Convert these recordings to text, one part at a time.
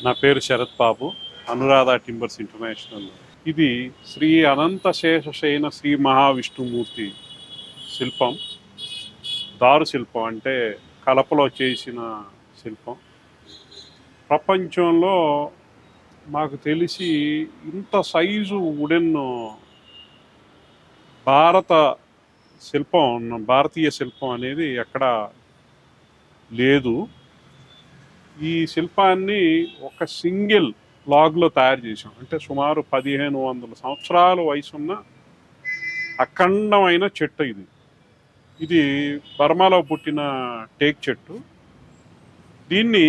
నా పేరు శరత్ బాబు, Anuradha timbers international. ఇది శ్రీ అనంత శేషశయన శ్రీ మహావిష్ణుమూర్తి శిల్పం. దారు శిల్పం అంటే కలపలో చేసిన శిల్పం. ప్రపంచంలో మాకు తెలిసి ఇంత సైజు వుడెన్ భారత భారతీయ శిల్పం అనేది ఎక్కడ లేదు. ఈ శిల్పాన్ని ఒక సింగిల్ లాగ్లో తయారు చేసాం. అంటే సుమారు 1500 సంవత్సరాల వయసున్న అఖండమైన చెట్టు ఇది. ఇది బర్మాలో పుట్టిన టేక్ చెట్టు. దీన్ని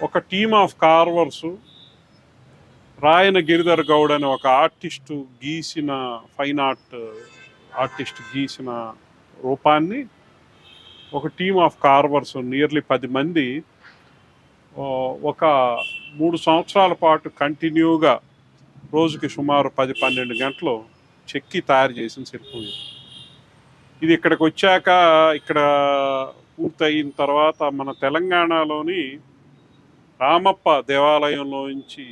ఒక టీమ్ ఆఫ్ కార్వర్స్, రాయన గిరిధర్ గౌడ్ అనే ఒక ఆర్టిస్టు గీసిన, ఫైన్ ఆర్ట్ ఆర్టిస్ట్ గీసిన రూపాన్ని ఒక టీమ్ ఆఫ్ కార్వర్స్ నియర్లీ 10 మంది ఒక 3 సంవత్సరాల పాటు కంటిన్యూగా రోజుకి సుమారు 10-12 గంటలు చెక్కి తయారు చేసిన శిల్పం ఇది. ఇది ఇక్కడికి వచ్చాక, ఇక్కడ పూర్తయిన తర్వాత మన తెలంగాణలోని రామప్ప దేవాలయంలోంచి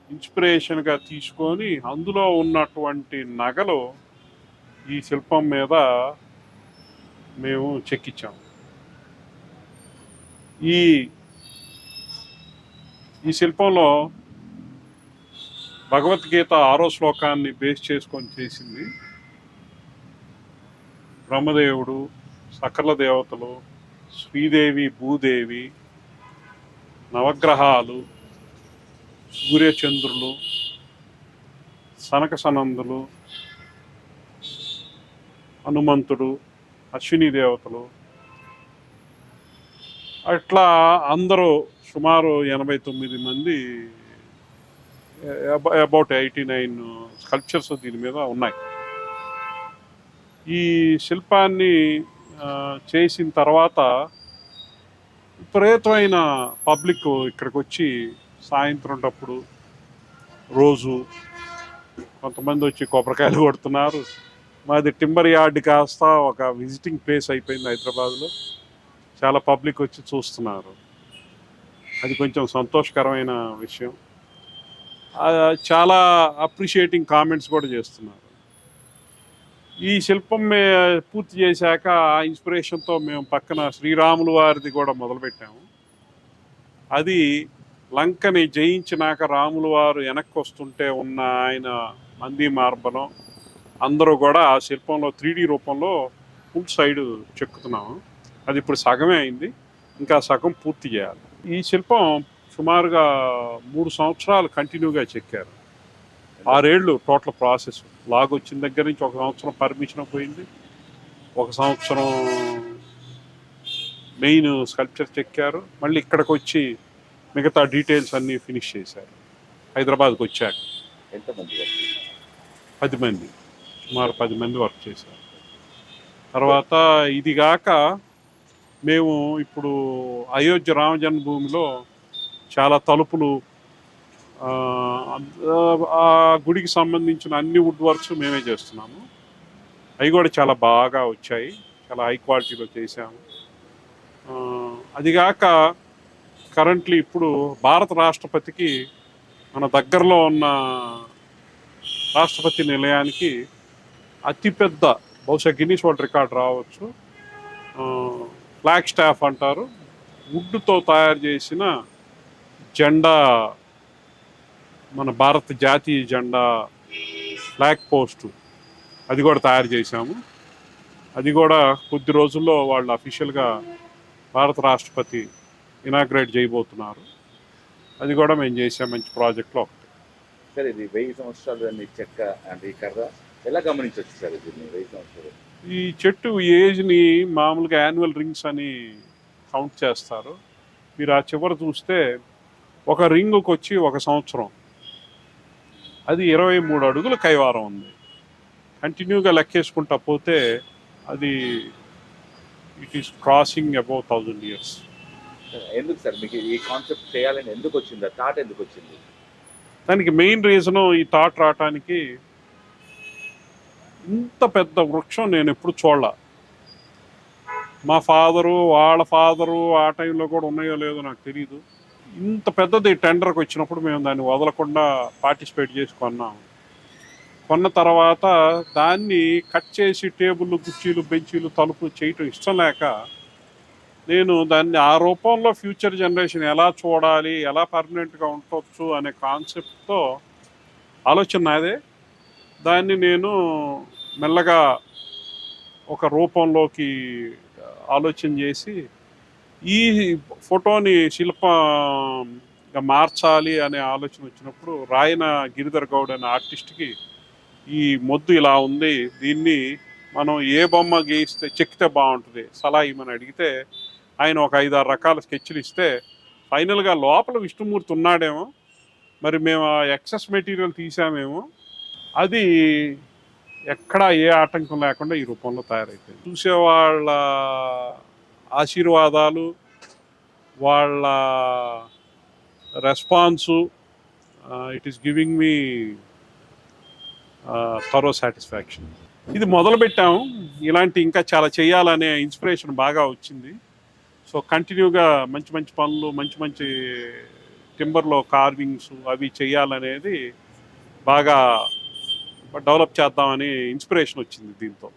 ఇన్స్పిరేషన్గా తీసుకొని అందులో ఉన్నటువంటి నగలు ఈ శిల్పం మీద మేము చెక్కించాము. ఈ శిల్పంలో భగవద్గీత 6వ శ్లోకాన్ని బేస్ చేసుకొని చేసింది. బ్రహ్మదేవుడు, సకల దేవతలు, శ్రీదేవి, భూదేవి, నవగ్రహాలు, సూర్యచంద్రులు, సనక సనందులు, హనుమంతుడు, అశ్విని దేవతలు, అట్లా అందరూ సుమారు 89 మంది, అబౌట్ 89 స్కల్ప్చర్స్ దీని మీద ఉన్నాయి. ఈ శిల్పాన్ని చేసిన తర్వాత విపరీతమైన పబ్లిక్ ఇక్కడికి వచ్చి సాయంత్రం రోజు కొంతమంది వచ్చి కొబ్బరికాయలు కొడుతున్నారు. మాది టింబర్ యార్డ్ కాస్త ఒక విజిటింగ్ ప్లేస్ అయిపోయింది హైదరాబాద్లో. చాలా పబ్లిక్ వచ్చి చూస్తున్నారు. అది కొంచెం సంతోషకరమైన విషయం. చాలా అప్రిషియేటింగ్ కామెంట్స్ కూడా చేస్తున్నారు. ఈ శిల్పం పూర్తి చేశాక ఆ ఇన్స్పిరేషన్తో మేము పక్కన శ్రీరాములు వారిది కూడా మొదలుపెట్టాము. అది లంకని జయించినాక రాములు వారు వెనక్కి వస్తుంటే ఉన్న ఆయన మంది మార్బలం అందరూ కూడా ఆ శిల్పంలో 3D రూపంలో ఫుల్ సైడ్ చెక్కుతున్నాము. అది ఇప్పుడు సగమే అయింది, ఇంకా సగం పూర్తి చేయాలి. ఈ శిల్పం సుమారుగా 3 సంవత్సరాలు కంటిన్యూగా చెక్కారు. 6 ఏళ్ళు టోటల్ ప్రాసెస్. లాగ్ వచ్చిన దగ్గర నుంచి 1 సంవత్సరం పర్మిషన్ పోయింది, 1 సంవత్సరం మెయిన్ స్కల్ప్చర్ చెక్కారు, మళ్ళీ ఇక్కడికి వచ్చి మిగతా డీటెయిల్స్ అన్నీ ఫినిష్ చేశారు. హైదరాబాద్కి వచ్చాక ఎంతమంది 10 మంది, సుమారు 10 మంది వర్క్ చేశారు. తర్వాత ఇది కాక మేము ఇప్పుడు అయోధ్య రామ జన్మభూమిలో చాలా తలుపులు, ఆ గుడికి సంబంధించిన అన్ని వుడ్ వర్క్స్ మేమే చేస్తున్నాము. అవి కూడా చాలా బాగా వచ్చాయి, చాలా హై క్వాలిటీలో చేశాము. అదిగాక కరెంట్లీ ఇప్పుడు భారత రాష్ట్రపతికి మన దగ్గరలో ఉన్న రాష్ట్రపతి నిలయానికి అతిపెద్ద, బహుశా గిన్నీస్ వరల్డ్ రికార్డ్ రావచ్చు, ఫ్లాగ్ స్టాఫ్ అంటారు, వుడ్తో తయారు చేసిన జెండా, మన భారత జాతీయ జెండా ఫ్లాగ్ పోస్టు, అది కూడా తయారు చేశాము. అది కూడా కొద్ది రోజుల్లో వాళ్ళు అఫీషియల్గా భారత రాష్ట్రపతి ఇనాగ్రేట్ చేయబోతున్నారు. అది కూడా మేము చేసాం, మంచి ప్రాజెక్ట్లో ఒకటి. సార్ ఇది 1000 సంవత్సరాలు చెక్క అంటే ఈ కర్ర ఎలా గమనించవచ్చు సార్? దీన్ని 1000 సంవత్సరాలు ఈ చెట్టు ఏజ్ని మామూలుగా యాన్యువల్ రింగ్స్ అని కౌంట్ చేస్తారు. మీరు ఆ చివర చూస్తే ఒక రింగుకి వచ్చి 1 సంవత్సరం, అది 23 అడుగుల కైవారం ఉంది. కంటిన్యూగా లెక్కేసుకుంటా పోతే అది it is crossing above 1000 years. ఎందుకు సార్ మీకు ఈ కాన్సెప్ట్ చేయాలని ఎందుకు వచ్చింది? ఆ థాట్ ఎందుకు వచ్చింది? దానికి మెయిన్ రీజను, ఈ థాట్ రావటానికి, ఇంత పెద్ద వృక్షం నేను ఎప్పుడు చూడలా. మా ఫాదరు, వాళ్ళ ఫాదరు ఆ టైంలో కూడా ఉన్నాయో లేదో నాకు తెలియదు. ఇంత పెద్దది టెండర్కి వచ్చినప్పుడు మేము దాన్ని వదలకుండా పార్టిసిపేట్ చేసి కొన్నాం. కొన్న తర్వాత దాన్ని కట్ చేసి టేబుల్, కుర్చీలు, బెంచీలు, తలుపు చేయటం ఇష్టం లేక నేను దాన్ని ఆ రూపంలో ఫ్యూచర్ జనరేషన్ ఎలా చూడాలి, ఎలా పర్మనెంట్గా ఉండొచ్చు అనే కాన్సెప్ట్తో ఆలోచన నాదే. దాన్ని నేను మెల్లగా ఒక రూపంలోకి ఆలోచన చేసి ఈ ఫోటోని శిల్పంగా మార్చాలి అనే ఆలోచన వచ్చినప్పుడు రాయన గిరిధర్ గౌడ్ అనే ఆర్టిస్ట్కి ఈ మొద్దు ఇలా ఉంది, దీన్ని మనం ఏ బొమ్మ గీస్తే చెక్కితే బాగుంటుంది సలహా ఇమ్మని అడిగితే ఆయన ఒక 5-6 రకాల స్కెచ్లు ఇస్తే ఫైనల్గా లోపల విష్ణుమూర్తి ఉన్నాడేమో, మరి మేము ఆ ఎక్సెస్ మెటీరియల్ తీసామేమో, అది ఎక్కడా ఏ ఆటంకం లేకుండా ఈ రూపంలో తయారైపోయింది. చూసేవాళ్ళ ఆశీర్వాదాలు, వాళ్ళ response, it is giving me thorough satisfaction. ఇది మొదలుపెట్టాము, ఇలాంటి ఇంకా చాలా చేయాలనే ఇన్స్పిరేషన్ బాగా వచ్చింది. సో కంటిన్యూగా మంచి మంచి పనులు, మంచి మంచి టింబర్లో కార్వింగ్స్ అవి చేయాలనేది బాగా డెవలప్ చేద్దామని ఇన్స్పిరేషన్ వచ్చింది దీంతో.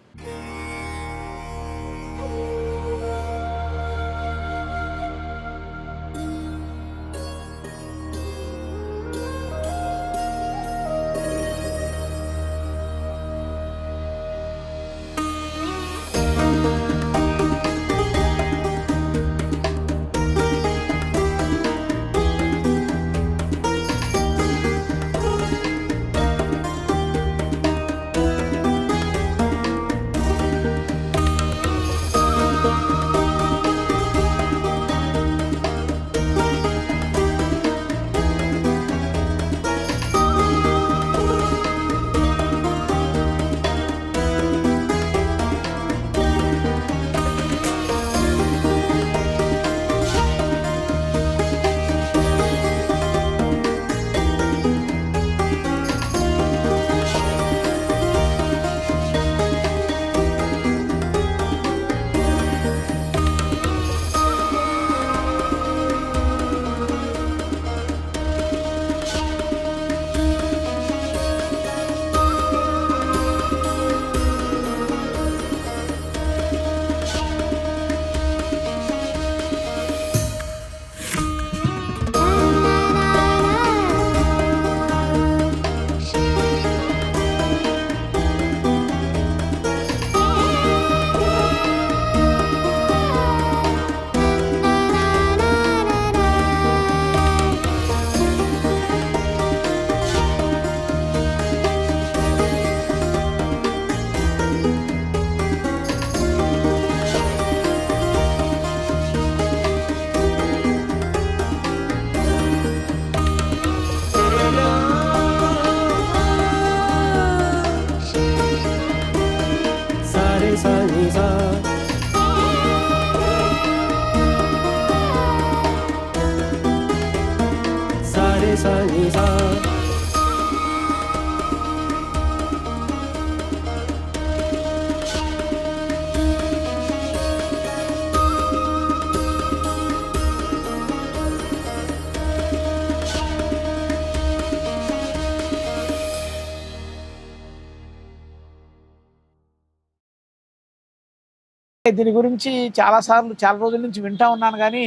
దీని గురించి చాలాసార్లు చాలా రోజుల నుంచి వింటా ఉన్నాను, కానీ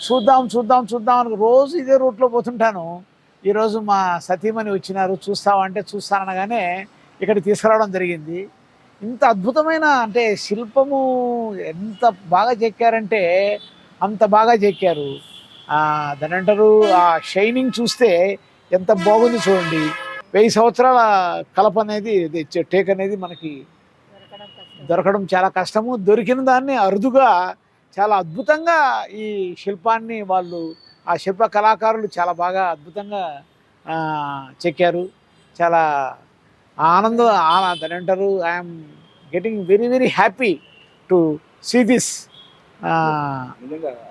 చూద్దాం చూద్దాం చూద్దాం అని రోజు ఇదే రూట్లో పోతుంటాను. ఈరోజు మా సతీమణి వచ్చినారు, చూస్తామంటే చూస్తానగానే ఇక్కడికి తీసుకురావడం జరిగింది. ఇంత అద్భుతమైన అంటే శిల్పము ఎంత బాగా చెక్కారంటే అంత బాగా చెక్కారు. దాని అంటారు ఆ షైనింగ్ చూస్తే ఎంత బాగుంది చూడండి. 1000 సంవత్సరాల కలప అనేది టేక్ అనేది మనకి దొరకడం చాలా కష్టము. దొరికిన దాన్ని అరుదుగా చాలా అద్భుతంగా ఈ శిల్పాన్ని వాళ్ళు ఆ శిల్ప కళాకారులు చాలా బాగా అద్భుతంగా చెక్కారు. చాలా దాని అంటారు I'm getting very very happy to see this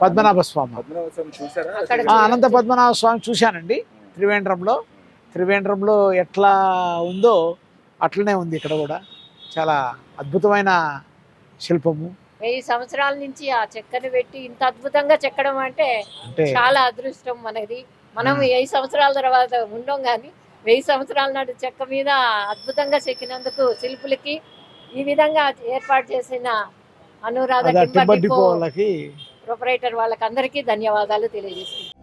Padmanabha Swamy. Anantha Padmanabha Swamy చూశానండి త్రివేంద్రంలో ఎట్లా ఉందో అట్లనే ఉంది ఇక్కడ కూడా. చాలా అద్భుతమైన శిల్పము. 1000 సంవత్సరాల నుంచి ఆ చెక్కని పెట్టి ఇంత అద్భుతంగా చెక్కడం అంటే అంటే చాలా అదృష్టం మనది. మనం 1000 సంవత్సరాల తర్వాత ఉండం కానీ 1000 సంవత్సరాల నాటి చెక్క మీద అద్భుతంగా చెక్కినందుకు శిల్పులకి ఈ విధంగా ఏర్పాటు చేసిన అనురాధ అదే టింబర్ టింబర్ డిపో డిపో వాళ్ళకి ప్రొపరేటర్ వాళ్ళకి అందరికీ ధన్యవాదాలు తెలియజేస్తున్నాను.